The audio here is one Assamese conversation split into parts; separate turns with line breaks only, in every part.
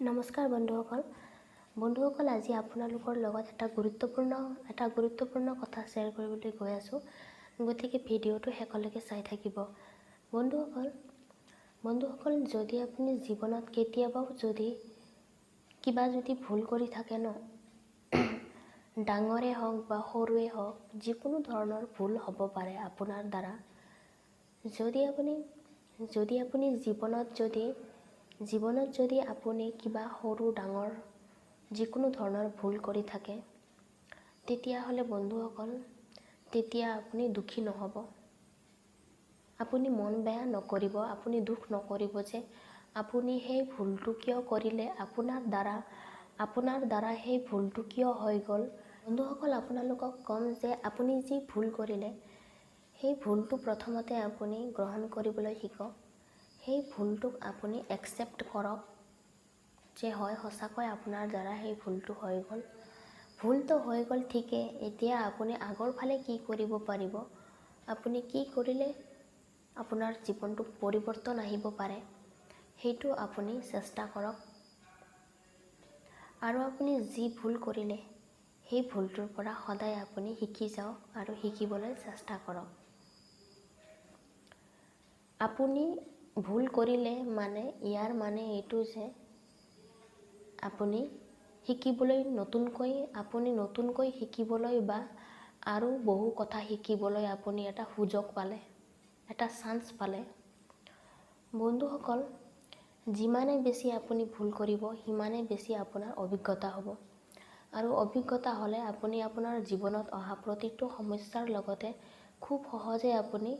নমস্কাৰ বন্ধুসকল আজি আপোনালোকৰ লগত এটা গুৰুত্বপূৰ্ণ কথা শ্বেয়াৰ কৰিবলৈ গৈ আছোঁ। গতিকে ভিডিঅ'টো শেষলৈকে চাই থাকিব। বন্ধুসকল যদি আপুনি জীৱনত কেতিয়াবাও কিবা ভুল কৰি থাকে ন, ডাঙৰে হওক বা সৰুৱে হওক, যিকোনো ধৰণৰ ভুল হ'ব পাৰে আপোনাৰ দ্বাৰা। যদি আপুনি জীৱনত যদি আপুনি কিবা সৰু ডাঙৰ যিকোনো ধৰণৰ ভুল কৰি থাকে, তেতিয়াহ'লে বন্ধুসকল তেতিয়া আপুনি দুখী নহ'ব। আপুনি মন বেয়া নকৰিব, আপুনি দুখ নকৰিব যে আপুনি সেই ভুলটো কিয় কৰিলে, আপোনাৰ দ্বাৰা সেই ভুলটো কিয় হৈ গ'ল। বন্ধুসকল আপোনালোকক ক'ম যে আপুনি যি ভুল কৰিলে সেই ভুলটো প্ৰথমতে আপুনি গ্ৰহণ কৰিবলৈ শিকক। সেই ভুলটোক আপুনি একচেপ্ট কৰক যে হয় সঁচাকৈ আপোনাৰ দ্বাৰা সেই ভুলটো হৈ গ'ল। ভুলটো হৈ গ'ল ঠিকেই, এতিয়া আপুনি আগৰ ফালে কি কৰিব পাৰিব, আপুনি কি কৰিলে আপোনাৰ জীৱনটোত পৰিৱৰ্তন আহিব পাৰে, সেইটো আপুনি চেষ্টা কৰক। আৰু আপুনি যি ভুল কৰিলে সেই ভুলটোৰ পৰা সদায় আপুনি শিকি যাওক আৰু শিকিবলৈ চেষ্টা কৰক। আপুনি ভুল কৰিলে ইয়াৰ মানে এইটো যে আপুনি নতুনকৈ শিকিবলৈ বা আৰু বহু কথা শিকিবলৈ আপুনি এটা সুযোগ পালে, এটা চান্স পালে। বন্ধুসকল যিমানে বেছি আপুনি ভুল কৰিব, সিমানে বেছি আপোনাৰ অভিজ্ঞতা হ'ব। আৰু অভিজ্ঞতা হ'লে আপুনি আপোনাৰ জীৱনত অহা প্ৰতিটো সমস্যাৰ লগতে খুব সহজে আপুনি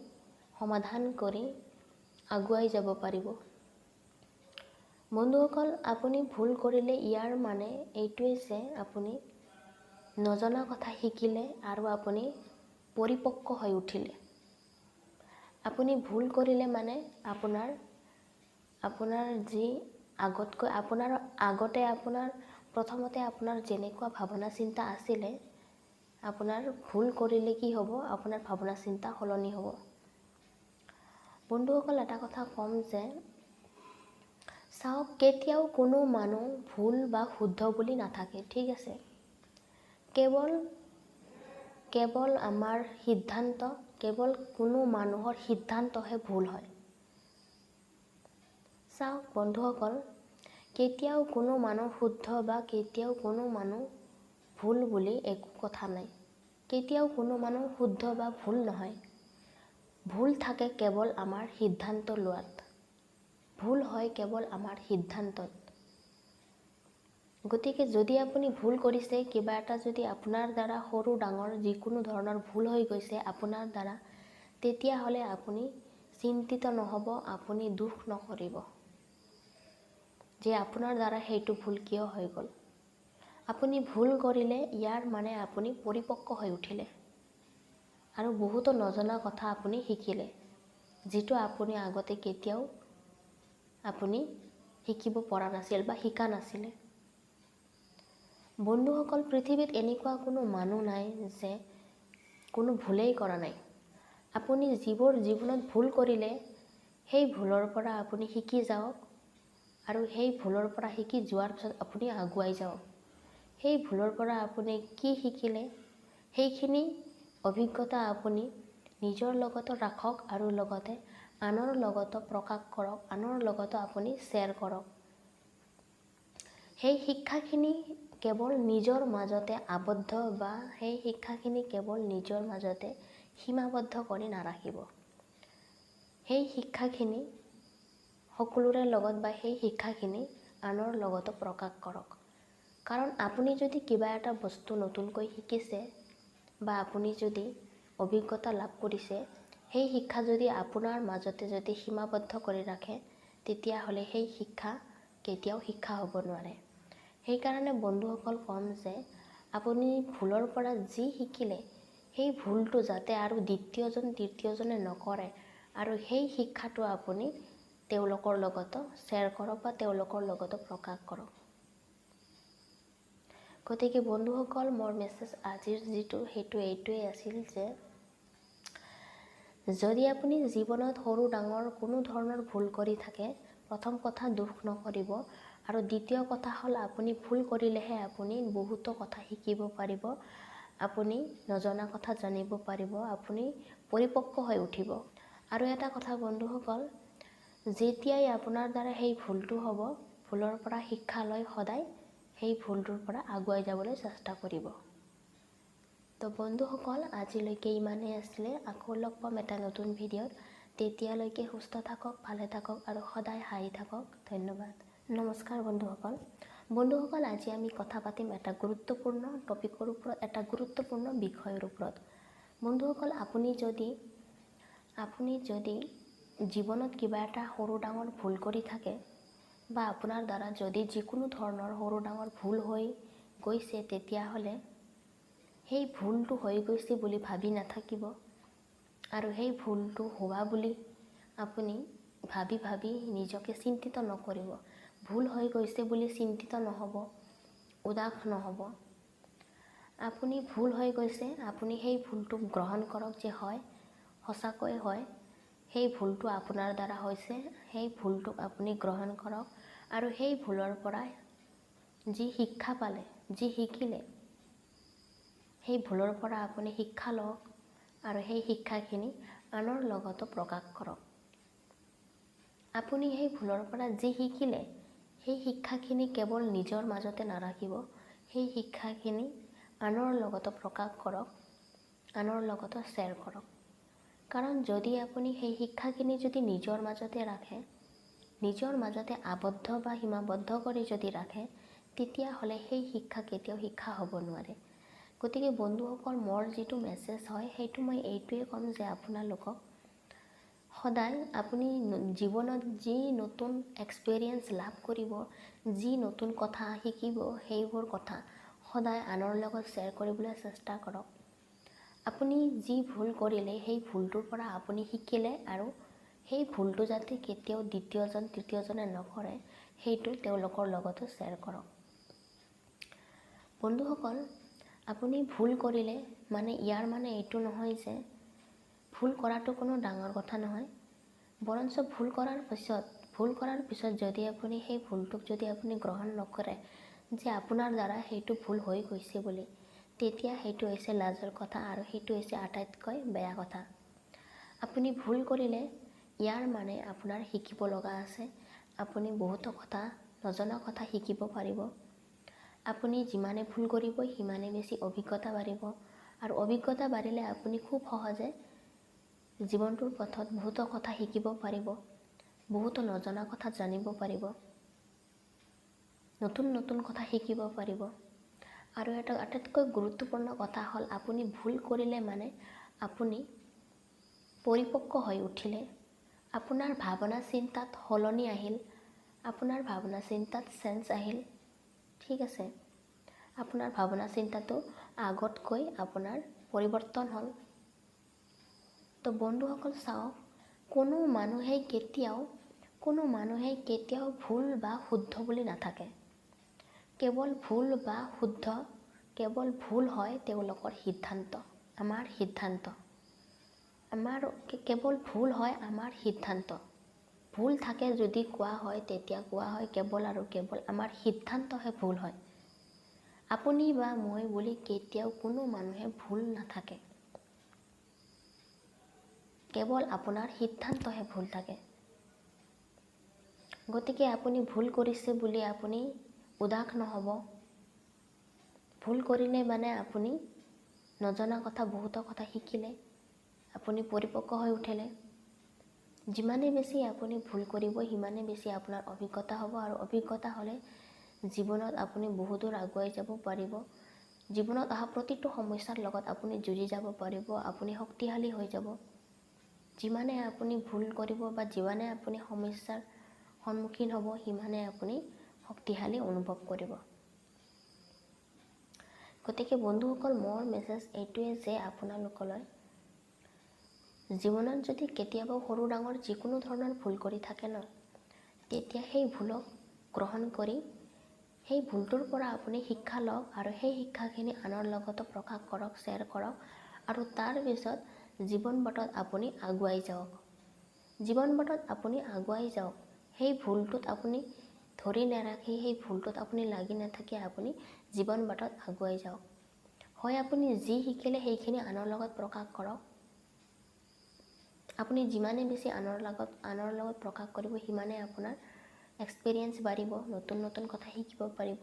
সমাধান কৰি আগুৱাই যাব পাৰিব। বন্ধুসকল আপুনি ভুল কৰিলে ইয়াৰ মানে এইটোৱেই যে আপুনি নজনা কথা শিকিলে আৰু আপুনি পৰিপক্ক হৈ উঠিলে। আপুনি ভুল কৰিলে প্ৰথমতে আপোনাৰ যেনেকুৱা ভাৱনা চিন্তা আছিলে, আপোনাৰ ভুল কৰিলে কি হ'ব, আপোনাৰ ভাৱনা চিন্তা সলনি হ'ব। বন্ধুসকল এটা কথা ক'ম যে চাওক, কেতিয়াও কোনো মানুহ ভুল বা শুদ্ধ বুলি নাথাকে, ঠিক আছে। কেৱল কোনো মানুহৰ সিদ্ধান্তহে ভুল হয়। চাওক বন্ধুসকল, কেতিয়াও কোনো মানুহ শুদ্ধ বা কেতিয়াও কোনো মানুহ ভুল বুলি একো কথা নাই। কেতিয়াও কোনো মানুহ শুদ্ধ বা ভুল নহয়। ভুল থাকে কেৱল আমাৰ সিদ্ধান্ত লোৱাত। ভুল হয় কেৱল আমাৰ সিদ্ধান্তত। গতিকে যদি আপুনি ভুল কৰিছে, কিবা এটা যদি আপোনাৰ দ্বাৰা সৰু ডাঙৰ যিকোনো ধৰণৰ ভুল হৈ গৈছে আপোনাৰ দ্বাৰা, তেতিয়াহ'লে আপুনি চিন্তিত নহ'ব, আপুনি দুখ নকৰিব যে আপোনাৰ দ্বাৰা সেইটো ভুল কিয় হৈ গ'ল। আপুনি ভুল কৰিলে ইয়াৰ মানে আপুনি পৰিপক্ক হৈ উঠিলে আৰু বহুতো নজনা কথা আপুনি শিকিলে, যিটো আপুনি আগতে কেতিয়াও আপুনি শিকিব পৰা নাছিল বা শিকা নাছিলে। বন্ধুসকল পৃথিৱীত এনেকুৱা কোনো মানুহ নাই যে কোনো ভুলেই কৰা নাই। আপুনি যিবোৰ জীৱনত ভুল কৰিলে সেই ভুলৰ পৰা আপুনি শিকি যাওক আৰু সেই ভুলৰ পৰা শিকি যোৱাৰ পিছত আপুনি আগুৱাই যাওক। সেই ভুলৰ পৰা আপুনি কি শিকিলে সেইখিনি অভিজ্ঞতা আপুনি নিজৰ লগতো ৰাখক আৰু লগতে আনৰ লগতো প্ৰকাশ কৰক, আনৰ লগতো আপুনি শ্বেয়াৰ কৰক। সেই শিক্ষাখিনি কেৱল নিজৰ মাজতে আবদ্ধ বা সেই শিক্ষাখিনি কেৱল নিজৰ মাজতে সীমাবদ্ধ কৰি নাৰাখিব। সেই শিক্ষাখিনি সকলোৰে লগত বা সেই শিক্ষাখিনি আনৰ লগতো প্ৰকাশ কৰক। কাৰণ আপুনি যদি কিবা এটা বস্তু নতুনকৈ শিকিছে বা আপুনি যদি অভিজ্ঞতা লাভ কৰিছে, সেই শিক্ষা যদি আপোনাৰ মাজতে যদি সীমাবদ্ধ কৰি ৰাখে, তেতিয়াহ'লে সেই শিক্ষা কেতিয়াও শিক্ষা হ'ব নোৱাৰে। সেইকাৰণে বন্ধুসকল ক'ম যে আপুনি ভুলৰ পৰা যি শিকিলে সেই ভুলটো যাতে আৰু তৃতীয়জনে নকৰে আৰু সেই শিক্ষাটো আপুনি তেওঁলোকৰ লগতো শ্বেয়াৰ কৰক বা তেওঁলোকৰ লগতো প্ৰকাশ কৰক। গতিকে বন্ধুসকল মোৰ মেছেজ আজিৰ সেইটো এইটোৱেই আছিল যে যদি আপুনি জীৱনত সৰু ডাঙৰ কোনো ধৰণৰ ভুল কৰি থাকে, প্ৰথম কথা দুখ নকৰিব আৰু দ্বিতীয় কথা হ'ল আপুনি ভুল কৰিলেহে আপুনি বহুতো কথা শিকিব পাৰিব, আপুনি নজনা কথা জানিব পাৰিব, আপুনি পৰিপক্ক হৈ উঠিব। আৰু এটা কথা বন্ধুসকল, যেতিয়াই আপোনাৰ দ্বাৰা সেই ভুলটো হ'ব, ভুলৰ পৰা শিক্ষা লৈ সদায় সেই ভুলটোৰ পৰা আগুৱাই যাবলৈ চেষ্টা কৰিব। তো বন্ধুসকল, আজিলৈকে ইমানেই আছিলে। আকৌ লগ পাম এটা নতুন ভিডিঅ'ত। তেতিয়ালৈকে সুস্থ থাকক, ভালে থাকক আৰু সদায় হাঁহি থাকক। ধন্যবাদ। নমস্কাৰ বন্ধুসকল। আজি আমি কথা পাতিম এটা গুৰুত্বপূৰ্ণ টপিকৰ ওপৰত, এটা গুৰুত্বপূৰ্ণ বিষয়ৰ ওপৰত। বন্ধুসকল, আপুনি যদি জীৱনত কিবা এটা সৰু ডাঙৰ ভুল কৰি থাকে, বা আপোনাৰ দ্বাৰা যদি যিকোনো ধৰণৰ সৰু ডাঙৰ ভুল হৈ গৈছে, তেতিয়াহ'লে সেই ভুলটো হৈ গৈছে বুলি ভাবি নাথাকিব, আৰু সেই ভুলটো হোৱা বুলি আপুনি ভাবি নিজকে চিন্তিত নকৰিব। ভুল হৈ গৈছে বুলি চিন্তিত নহ'ব, উদাস নহ'ব। আপুনি ভুল হৈ গৈছে, আপুনি সেই ভুলটোক গ্ৰহণ কৰক যে হয়, সঁচাকৈ হয়, সেই ভুলটো আপোনাৰ দ্বাৰা হৈছে। সেই ভুলটোক আপুনি গ্ৰহণ কৰক আৰু সেই ভুলৰ পৰা যি শিক্ষা পালে, যি শিকিলে, সেই ভুলৰ পৰা আপুনি শিক্ষা লওক আৰু সেই শিক্ষাখিনি আনৰ লগতো প্ৰকাশ কৰক। আপুনি সেই ভুলৰ পৰা যি শিকিলে, সেই শিক্ষাখিনি কেৱল নিজৰ মাজতে নাৰাখিব, সেই শিক্ষাখিনি আনৰ লগতো প্ৰকাশ কৰক, আনৰ লগতো শ্বেয়াৰ কৰক। কাৰণ যদি আপুনি সেই শিক্ষাখিনি যদি নিজৰ মাজতে ৰাখে, নিজৰ মাজতে আবদ্ধ বা সীমাবদ্ধ কৰি যদি ৰাখে, তেতিয়াহ'লে সেই শিক্ষা কেতিয়াও শিক্ষা হ'ব নোৱাৰে। গতিকে বন্ধুসকল, মোৰ যিটো মেছেজ হয়, সেইটো মই এইটোৱে ক'ম যে আপোনালোকক সদায় আপুনি জীৱনত যি নতুন এক্সপিৰিয়েঞ্চ লাভ কৰিব, যি নতুন কথা শিকিব, সেইবোৰ কথা সদায় আনৰ লগত শ্বেয়াৰ কৰিবলৈ চেষ্টা কৰক। আপুনি যি ভুল কৰিলে, সেই ভুলটোৰ পৰা আপুনি শিকিলে, আৰু সেই ভুলটো যাতে কেতিয়াও দ্বিতীয়জন তৃতীয়জনে নকৰে, সেইটো তেওঁলোকৰ লগতো শ্বেয়াৰ কৰক। বন্ধুসকল, আপুনি ভুল কৰিলে ইয়াৰ মানে এইটো নহয় যে ভুল কৰাটো কোনো ডাঙৰ কথা নহয়। বৰঞ্চ ভুল কৰাৰ পিছত যদি আপুনি সেই ভুলটোক যদি আপুনি গ্ৰহণ নকৰে যে আপোনাৰ দ্বাৰা সেইটো ভুল হৈ গৈছে বুলি, তেতিয়া সেইটো হৈছে লাজৰ কথা, আৰু সেইটো হৈছে আটাইতকৈ বেয়া কথা। আপুনি ভুল কৰিলে ইয়াৰ মানে আপোনাৰ শিকিব লগা আছে। আপুনি বহুতো কথা, নজনা কথা শিকিব পাৰিব। আপুনি যিমানে ভুল কৰিব, সিমানে বেছি অভিজ্ঞতা বাঢ়িব, আৰু অভিজ্ঞতা বাঢ়িলে আপুনি খুব সহজে জীৱনটোৰ পথত বহুতো কথা শিকিব পাৰিব, বহুতো নজনা কথা জানিব পাৰিব, নতুন কথা শিকিব পাৰিব। আৰু এটা আটাইতকৈ গুৰুত্বপূৰ্ণ কথা হ'ল, আপুনি ভুল কৰিলে মানে আপুনি পৰিপক্ক হৈ উঠিলে, আপোনাৰ ভাৱনা চিন্তাত সলনি আহিল, আপোনাৰ ভাৱনা চিন্তাত চেঞ্জ আহিল। ঠিক আছে, আপোনাৰ ভাৱনা চিন্তাটো আগতকৈ আপোনাৰ পৰিৱৰ্তন হ'ল। তো বন্ধুসকল চাওক, কোনো মানুহেই কেতিয়াও ভুল বা শুদ্ধ বুলি নাথাকে। কেৱল ভুল বা শুদ্ধ, কেৱল ভুল হয় তেওঁলোকৰ সিদ্ধান্ত, আমাৰ সিদ্ধান্ত। কেৱল ভুল হয় আমাৰ সিদ্ধান্ত। ভুল থাকে যদি কোৱা হয়, তেতিয়া কোৱা হয় কেৱল আৰু কেৱল আমাৰ সিদ্ধান্তহে ভুল হয়। আপুনি বা মই বুলি কেতিয়াও কোনো মানুহে ভুল নাথাকে, কেৱল আপোনাৰ সিদ্ধান্তহে ভুল থাকে। গতিকে আপুনি ভুল কৰিছে বুলি আপুনি উদাস নহ'ব। ভুল কৰিলে মানে আপুনি নজনা কথা, বহুতো কথা শিকিলে, আপুনি পৰিপক্ক হৈ উঠিলে। যিমানে বেছি আপুনি ভুল কৰিব, সিমানে বেছি আপোনাৰ অভিজ্ঞতা হ'ব, আৰু অভিজ্ঞতা হ'লে জীৱনত আপুনি বহুদূৰ আগুৱাই যাব পাৰিব। জীৱনত অহা প্ৰতিটো সমস্যাৰ লগত আপুনি যুঁজি যাব পাৰিব, আপুনি শক্তিশালী হৈ যাব। যিমানে আপুনি ভুল কৰিব বা যিমানে আপুনি সমস্যাৰ সন্মুখীন হ'ব, সিমানে আপুনি শক্তিশালী অনুভৱ কৰিব। গতিকে বন্ধুসকল, মোৰ মেছেজ এইটোৱে যে আপোনালোকলৈ জীৱনত যদি কেতিয়াবা সৰু ডাঙৰ যিকোনো ধৰণৰ ভুল কৰি থাকে ন, তেতিয়া সেই ভুলক গ্ৰহণ কৰি সেই ভুলটোৰ পৰা আপুনি শিক্ষা লওক, আৰু সেই শিক্ষাখিনি আনৰ লগতো প্ৰকাশ কৰক, শ্বেয়াৰ কৰক, আৰু তাৰপিছত জীৱন বাটত আপুনি আগুৱাই যাওক। সেই ভুলটোত আপুনি ধৰি নাৰাখি সেই ভুলটোত আপুনি লাগি নাথাকি আপুনি জীৱন বাটত আগুৱাই যাওক। হয়, আপুনি যি শিকিলে সেইখিনি আনৰ লগত প্ৰকাশ কৰক। আপুনি যিমানে বেছি আনৰ লগত প্ৰকাশ কৰিব, সিমানে আপোনাৰ এক্সপিৰিয়েঞ্চ বাঢ়িব, নতুন নতুন কথা শিকিব পাৰিব।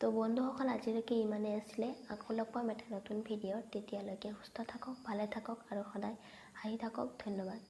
তো বন্ধুসকল, আজিলৈকে ইমানেই আছিলে। আকৌ লগ পাম এটা নতুন ভিডিঅ'ত। তেতিয়ালৈকে সুস্থ থাকক, ভালে থাকক আৰু সদায় হাঁহি থাকক। ধন্যবাদ।